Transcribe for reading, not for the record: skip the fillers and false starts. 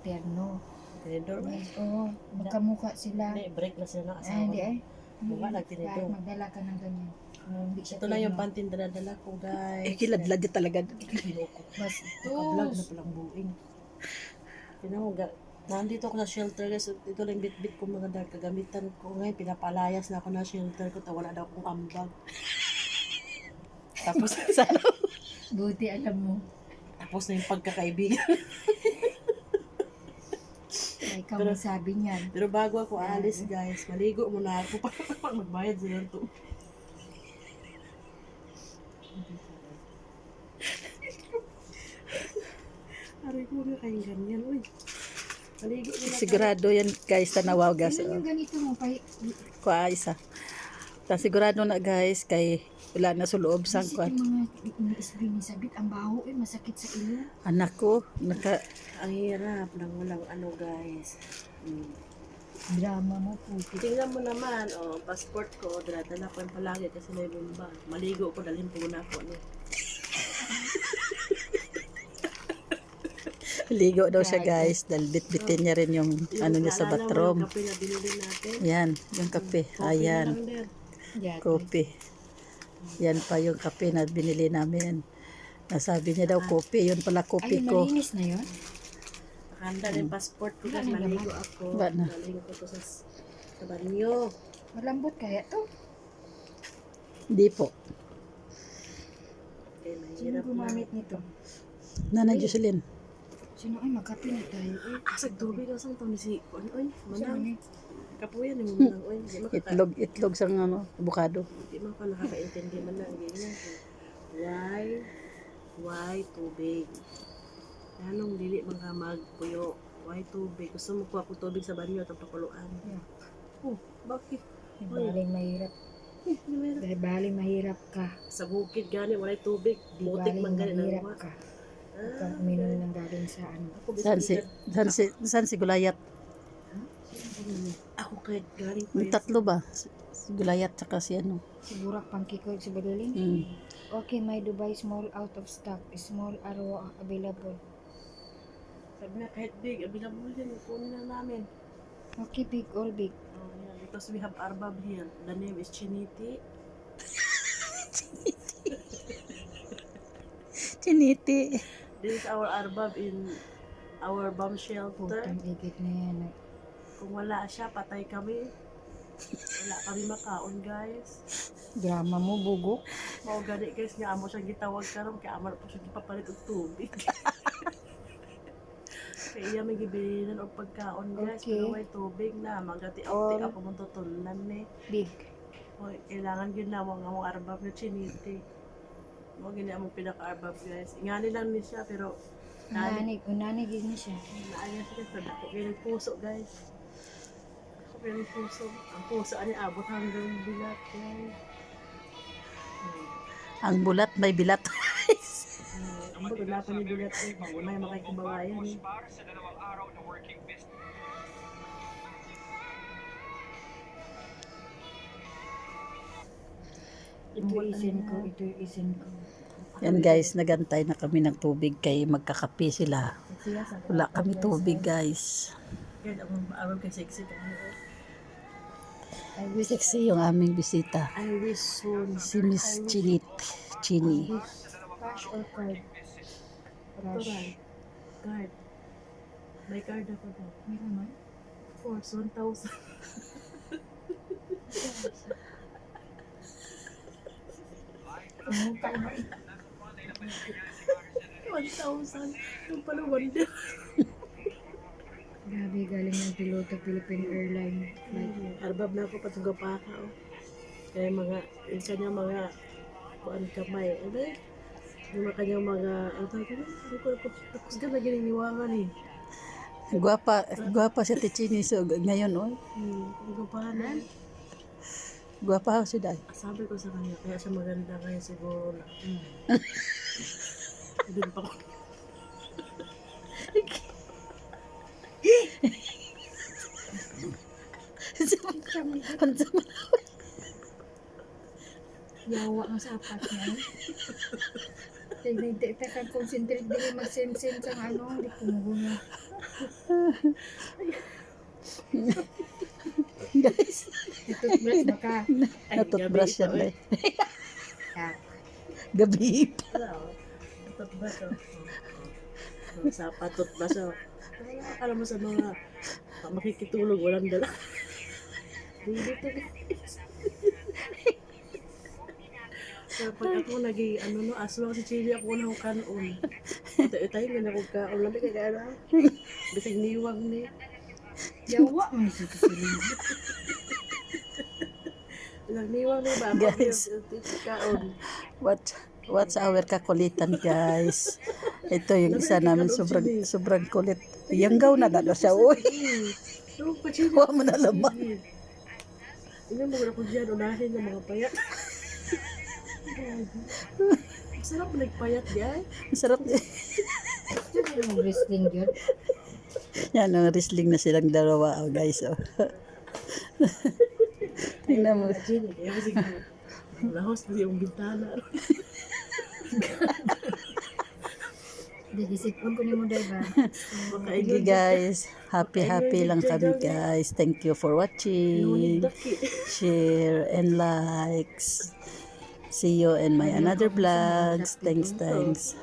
terno. Tinidor ba? Yes, oo. Magkamukha sila. Hindi, break na sila ng Ay, asawa. hindi ay. Bunga, nagtinidor. Kahit magdala ka ng ganyan. Hindi siya Ito na yung terno. pantin dala ko, guys. Eh, kiladlad niya talaga. Naka-vlog na palang buing. Nandito ako sa shelter, guys. Ito lang bit-bit ko mga kagamitan ko. Ngayon, pinapalayas na ako na shelter ko. Wala daw akong ambag. Tapos, sana. Buti alam mo. Tapos na yung pagkakaibigan. Ay, ikaw may sabi niyan. Pero bago ako alis, guys, maligo muna ako para magbayad sila ito. Aray ko nga kayong ganyan, uy. Maligo muna. Sigurado yan guys, tanawaw gas. Ano yung ganito mo? Kuha isa. Sigurado na guys, kay wala na sa loob sang Kasi kuha. yung mga isbinisabit, ang baho masakit sa ilo. Anak ko, Ang hirap lang walang ano, guys. Drama mo po. Tingnan mo naman, passport ko, dala ko yung palagi kasi may bumba. Maligo ko, dalhin po na ako. Ano. ligo daw siya guys, dahil bit-bitin niya rin yung ano niya sa bathroom. Yung kape na binili natin. Yan, yung kape. Ayan, kopi. Yan pa yung kape na binili namin. Nasabi niya daw kopi, yun pala kopi Ay, ko. malinis na yun? Nakahanda na yung passport ko, guys. Maligo ako. Ba na? Dalhin ko to sa banyo. Malambot kaya to? Hindi po. Okay, Sino mahirap na. gumamit nito? Nanay Jocelyn. Sino ay magkape na tayo? Asag tubig daw sang ni si Kuan, oy, manang. Sino Kapuyan ni mo manang, oy. Di Itlog sang ano, abukado. Di man ka nakakaintindi manang ganyan. Why tubig? Anong dili man ka magpuyo? Why tubig? Gusto mo ko ako tubig sa banyo at pakuluan. Oh, bakit? Baling mahirap. Dahil baling mahirap ka. Sa bukid gani walay tubig, butik man gani na Mahirap ka. Ikaw uminom ng galing sa ano. Saan si Gulayat? Ako kahit galing pa May tatlo ba? Si Gulayat tsaka si ano. Si Burak Pangkikoy sa Baliling. Okay, may Dubai small out of stock. Small araw available. Sabi na kahit big, available din. Kunin na namin. Okay, big all big. Oh, yeah. Because we have Arbab here. The name is Chiniti. Chiniti. This is our Arbab in our bomb shelter. Putang igit na yan. Kung wala siya, patay kami. Wala kami makaon, guys. Drama mo, bugok. Mao gani guys, nga amo siya gitawag karon kay amo pa siya gipapalit og tubig. Kaya iya may gibilinan og pagkaon, guys. Okay. Pero may tubig na. Magati-ati ako mong tutunan ni. Big. Hoy, kailangan yun na mga among arbab na chiniti. Mo gini among pinaka-arbab, guys. Ingani lang ni siya, pero Unanig yun siya. naaya siya sa dako kay puso, guys. Ako kay puso. Ang puso ani abot hanggang bilat, guys. Ang bulat may bilat. Ang bago na pa ni bilat, guys. Maunay makikimbawayan ni. Ito isin ko. Yan guys, nagantay na kami ng tubig kay magkakape sila. Wala kami tubig guys. Guys, akong aron kay sexy ka. Sexy yung aming bisita. I wish soon. Si Miss Chini. Cash or card? Cash. Card. May card ako daw. May naman. Of course, 1,000. Ano ka na? 1,000. Yung pala wonder. Grabe, galing ng piloto Philippine Airlines. Arbab na ako patuga pa ako. Kaya mga, yung kanyang mga kuan kamay. Ano eh? Yung kanyang mga, ano tawag ko? Hindi ko tapos ka na gininiwangan eh. Guwapa si Tichini so ngayon oh. Patuga pa na. Guwapa si Dad. Sabi ko sa kanya, kaya siya maganda kaya siguro na. Doon pa ko. Yawa ang sapat niya. Hindi ka concentrate din mag-send sa ano, hindi ko mo ka. Natutbrush yan gabi eh. Yak. Gabi. Toothbrush oh. Sa patutbrush oh. Alam mo sa mga makikitulog, walang dala. Dito guys. Pero pag ako aswang si Chili ako na akong kanon. Ito nga na akong kaon. Lamig ka gana. Bisig niwang ni. Yawa man sa siling. Bisig niwang ni ba? Guys. Kaon. What's our kakulitan, guys? Ito yung isa namin sobrang kulit. Yanggaw na dalo siya. Uy, Ano pa Chili? huwag mo na laman. Tingnan mo ako dyan. Unahin ng mga payat. Sarap na nagpayat diyan. Masarap. Ito yung wrestling yun. Yan, ang wrestling na silang dalawa, oh, guys. Oh. Tingnan mo. Chili. Kaya kasi lahos mo yung bintana. Didisipon ko ni mo, diba? Okay, guys. Happy lang kami, guys. Thank you for watching. Share and likes. See you in my another vlogs. Thanks.